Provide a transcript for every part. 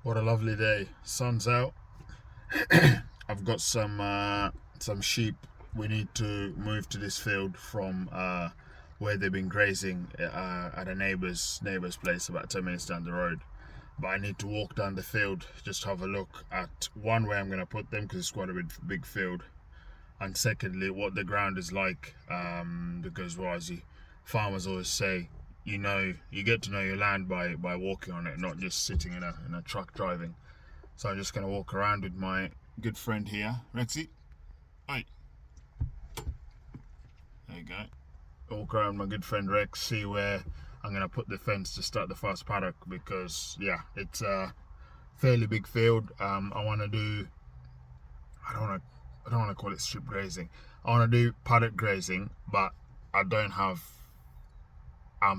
What a lovely day. Sun's out. I've got some sheep. We need to move to this field from where they've been grazing at a neighbour's place about 10 minutes down the road. But I need to walk down the field, just have a look at one where I'm going to put them because it's quite a big field, and secondly what the ground is like, because as farmers always say, you get to know your land by walking on it, not just sitting in a truck driving. So I'm just going to walk around with my good friend here, Rexy. Hi. There you go. Walk around with my good friend Rex, see where I'm going to put the fence to start the first paddock, because yeah, it's a fairly big field. I don't want to call it strip grazing. I want to do paddock grazing, but I don't have I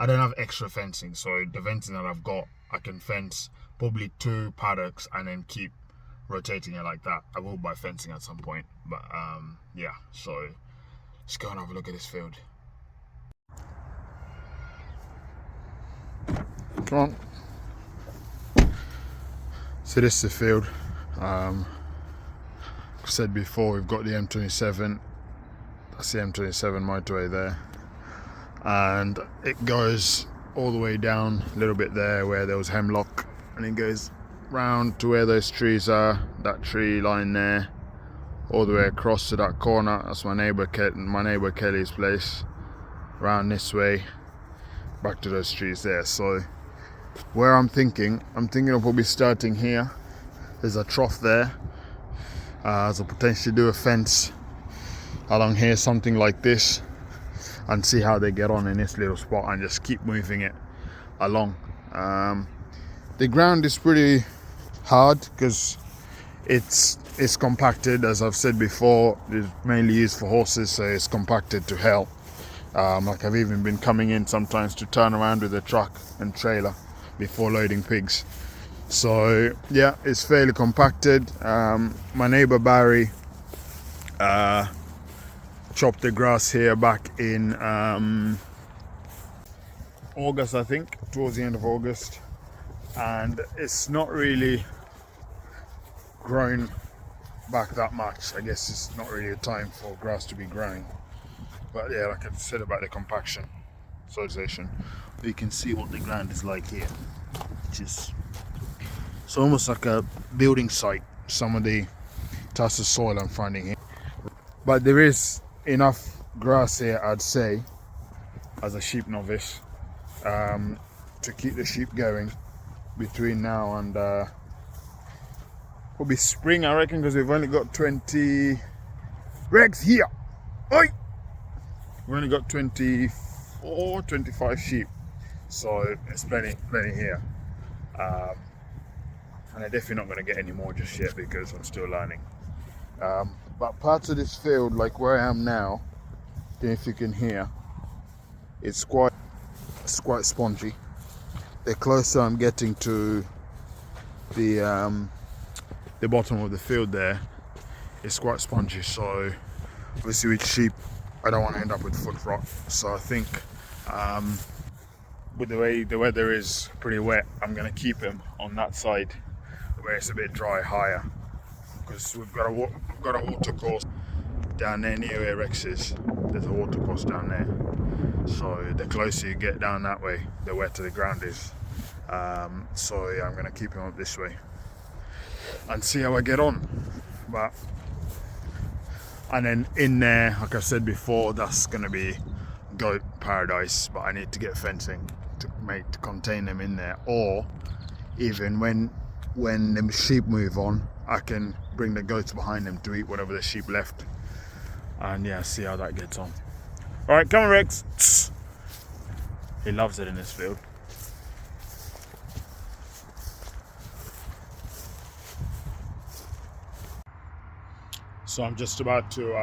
don't have extra fencing. So the fencing that I've got, I can fence probably 2 paddocks and then keep rotating it like that. I will buy fencing at some point, but yeah. So let's go and have a look at this field. Come on. So this is the field. Like I said before, we've got the M27. That's the M27 motorway there, and it goes all the way down a little bit there where there was hemlock, and it goes round to where those trees are, that tree line there, all the way across to that corner. That's my neighbour Kelly's place. Round this way, back to those trees there. So where I'm thinking of probably starting here. There's a trough there. So potentially do a fence along here, something like this, and see how they get on in this little spot, and just keep moving it along. The ground is pretty hard because it's compacted, as I've said before. It's mainly used for horses, so it's compacted to hell. Like I've even been coming in sometimes to turn around with a truck and trailer before loading pigs. So yeah, it's fairly compacted. My neighbour Barry chopped the grass here back in August, I think, towards the end of August, and it's not really grown back that much. I guess it's not really a time for grass to be growing. But yeah, like I said about the compaction, soilization, you can see what the ground is like here, which is it's almost like a building site, some of the types of soil I'm finding here. But there is enough grass here, I'd say, as a sheep novice, to keep the sheep going between now and probably spring, I reckon, because we've only got 20 Rex here. Oi! We've only got 24, 25 sheep, so there's plenty here. And I'm definitely not going to get any more just yet because I'm still learning. But parts of this field, like where I am now, I don't know if you can hear, it's quite spongy. The closer I'm getting to the bottom of the field there, it's quite spongy. So obviously with sheep, I don't want to end up with foot rot. So I think with the way the weather is pretty wet, I'm going to keep him on that side where it's a bit dry, higher, because we've got a water course down there near where Rex is. There's a water course down there, so the closer you get down that way, the wetter the ground is. So yeah, I'm going to keep him up this way and see how I get on. And then in there, like I said before, that's going to be goat paradise, but I need to get fencing to contain them in there, or even when the sheep move on, I can bring the goats behind them to eat whatever the sheep left, and yeah, see how that gets on. All right, come on Rex. He loves it in this field. So I'm just about to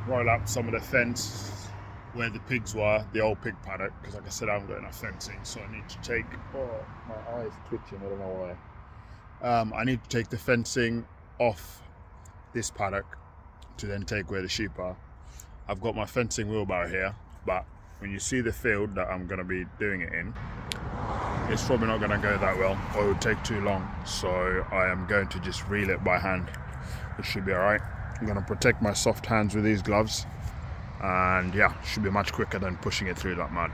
roll up some of the fence where the pigs were, the old pig paddock, because like I said, I haven't got enough fencing, so I need to take, my eye's twitching, I don't know why. I need to take the fencing off this paddock to then take where the sheep are. I've got my fencing wheelbarrow here, but when you see the field that I'm going to be doing it in, it's probably not going to go that well, or it would take too long. So I am going to just reel it by hand. It should be alright. I'm going to protect my soft hands with these gloves, and yeah, should be much quicker than pushing it through that mud.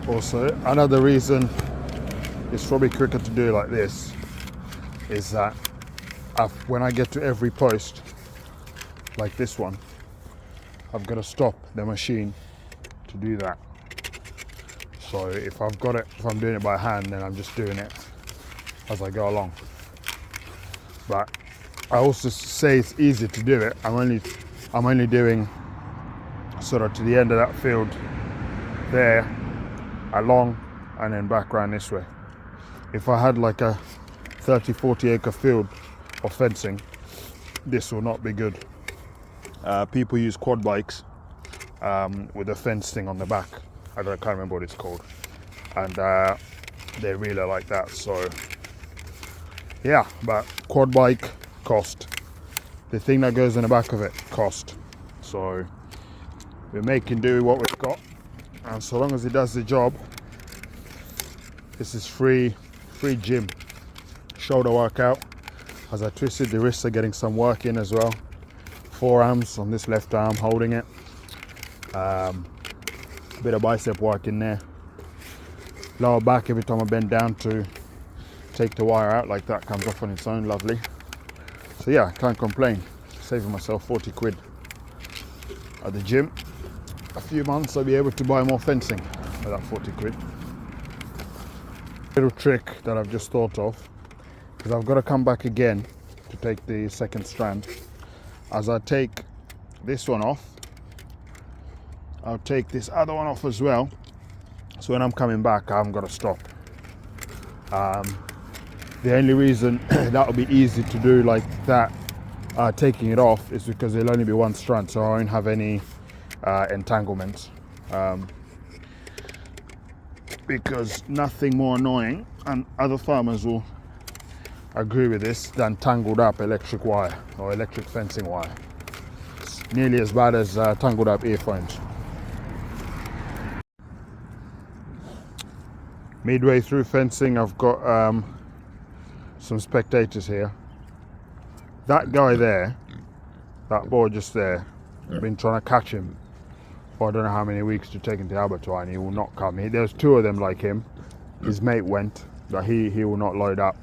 Also, another reason it's probably quicker to do like this is that when I get to every post, like this one, I've got to stop the machine to do that. So if I'm doing it by hand, then I'm just doing it as I go along. But I also say it's easy to do it. I'm only doing sort of to the end of that field there, along, and then back around this way. If I had like a 30-40 acre field of fencing, this will not be good. People use quad bikes with a fence thing on the back. I can't remember what it's called, and they really like that. So yeah, but quad bike cost, the thing that goes in the back of it cost. So we're making do with what we've got, and so long as it does the job, this is free gym shoulder workout. As I twisted, the wrists are getting some work in as well. Forearms on this left arm, holding it. A bit of bicep work in there. Lower back every time I bend down to take the wire out, like that, comes off on its own, lovely. So yeah, can't complain. Saving myself 40 quid at the gym. A few months I'll be able to buy more fencing for that 40 quid. Little trick that I've just thought of, because I've got to come back again to take the second strand. As I take this one off, I'll take this other one off as well. So when I'm coming back, I haven't got to stop. The only reason that'll be easy to do like that, taking it off, is because there'll only be one strand, so I won't have any entanglements. Because nothing more annoying, and other farmers will agree with this, than tangled up electric wire or electric fencing wire. It's nearly as bad as tangled up earphones. Midway through fencing, I've got some spectators here. That guy there, that boy just there, I've been trying to catch him for I don't know how many weeks to take him to abattoir, and he will not come. There's two of them like him. His mate went, but he will not load up.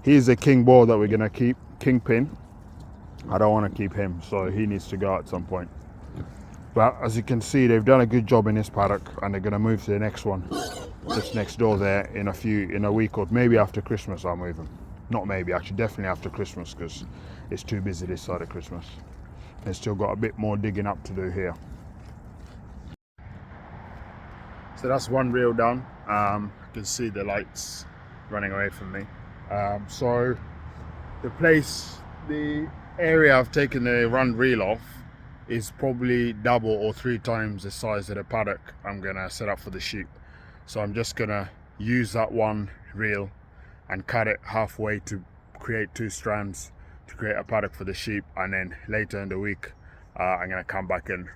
He's a king boar that we're gonna keep, kingpin. I don't want to keep him, so he needs to go at some point. But as you can see, they've done a good job in this paddock, and they're gonna move to the next one, just next door there, in a week, or maybe after Christmas I'll move them. Not maybe, actually definitely after Christmas, because it's too busy this side of Christmas. They've still got a bit more digging up to do here. So that's one reel done. You can see the lights running away from me. So the area I've taken the run reel off is probably double or 3 times the size of the paddock I'm gonna set up for the sheep. So I'm just gonna use that one reel and cut it halfway to create 2 strands to create a paddock for the sheep, and then later in the week I'm gonna come back and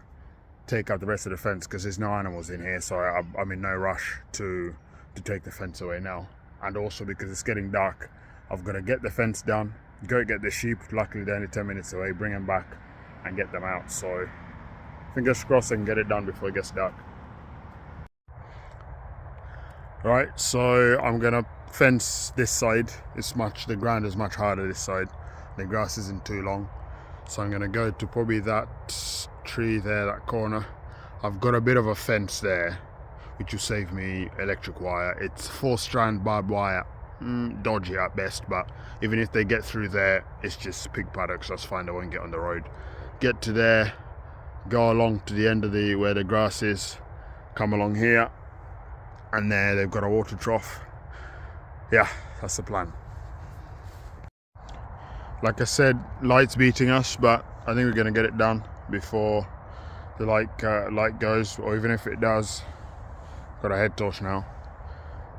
take out the rest of the fence, because there's no animals in here, so I'm in no rush to take the fence away now. And also because it's getting dark, I've got to get the fence done, go get the sheep, luckily they're only 10 minutes away, bring them back and get them out. So fingers crossed I can get it done before it gets dark. Right, so I'm gonna fence this side. The ground is much harder this side, the grass isn't too long, so I'm gonna go to probably that tree there, that corner. I've got a bit of a fence there which will save me electric wire. It's 4-strand barbed wire, dodgy at best, but even if they get through there, it's just pig paddocks. That's fine, they won't get on the road. Get to there, go along to the end of where the grass is, come along here, and there they've got a water trough. Yeah, that's the plan. Like I said, light's beating us, but I think we're going to get it done before the light goes, or even if it does. Got a head torch now,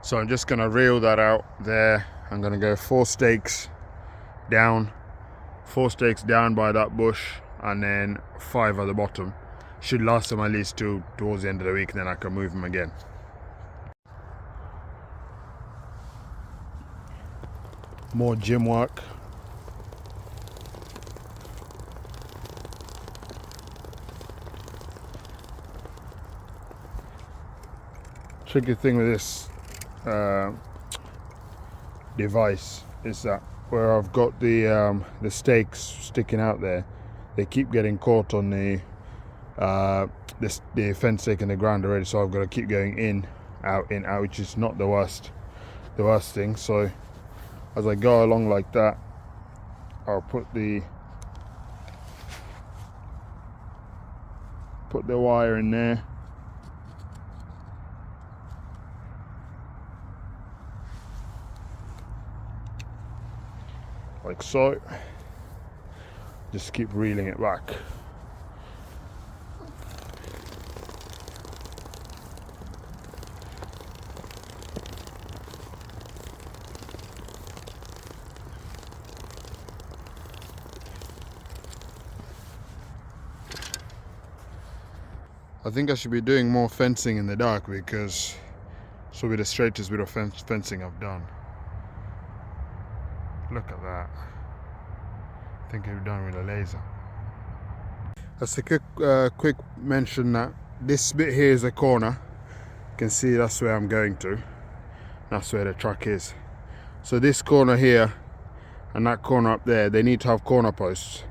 so I'm just going to reel that out there. I'm going to go 4 stakes down by that bush, and then 5 at the bottom. Should last them at least towards the end of the week, and then I can move them again. More gym work. Tricky thing with this device is that where I've got the stakes sticking out there, they keep getting caught on the fence stake in the ground already, so I've got to keep going in, out, which is not the worst thing. So as I go along like that, I'll put the wire in there. Like so. Just keep reeling it back. I think I should be doing more fencing in the dark, because this will be the straightest bit of fencing I've done. Look at that. I think I've done with a laser. That's a quick mention that this bit here is a corner. You can see that's where I'm going to. That's where the truck is. So this corner here and that corner up there, they need to have corner posts.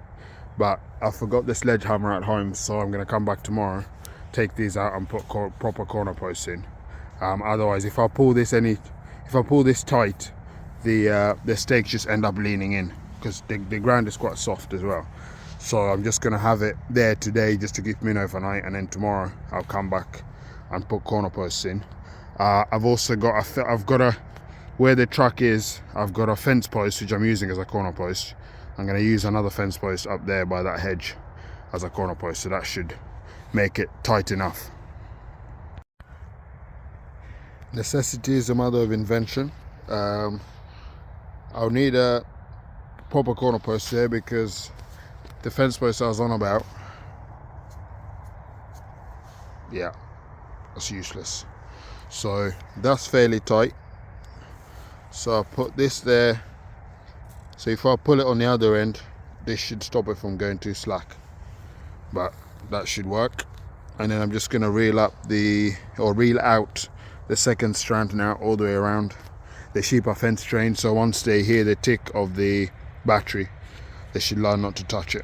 But I forgot the sledgehammer at home, so I'm going to come back tomorrow, take these out and put proper corner posts in. Otherwise, if I pull this tight, the stakes just end up leaning in, because the ground is quite soft as well. So I'm just going to have it there today just to keep me in overnight, and then tomorrow I'll come back and put corner posts in. I've also got where the truck is, I've got a fence post which I'm using as a corner post. I'm going to use another fence post up there by that hedge as a corner post, so that should make it tight enough. Necessity is a mother of invention. I'll need a proper corner post there, because the fence post I was on about, yeah, that's useless. So that's fairly tight. So I'll put this there. So if I pull it on the other end, this should stop it from going too slack. But that should work. And then I'm just going to reel out the second strand now all the way around. The sheep are fence trained, so once they hear the tick of the battery, they should learn not to touch it.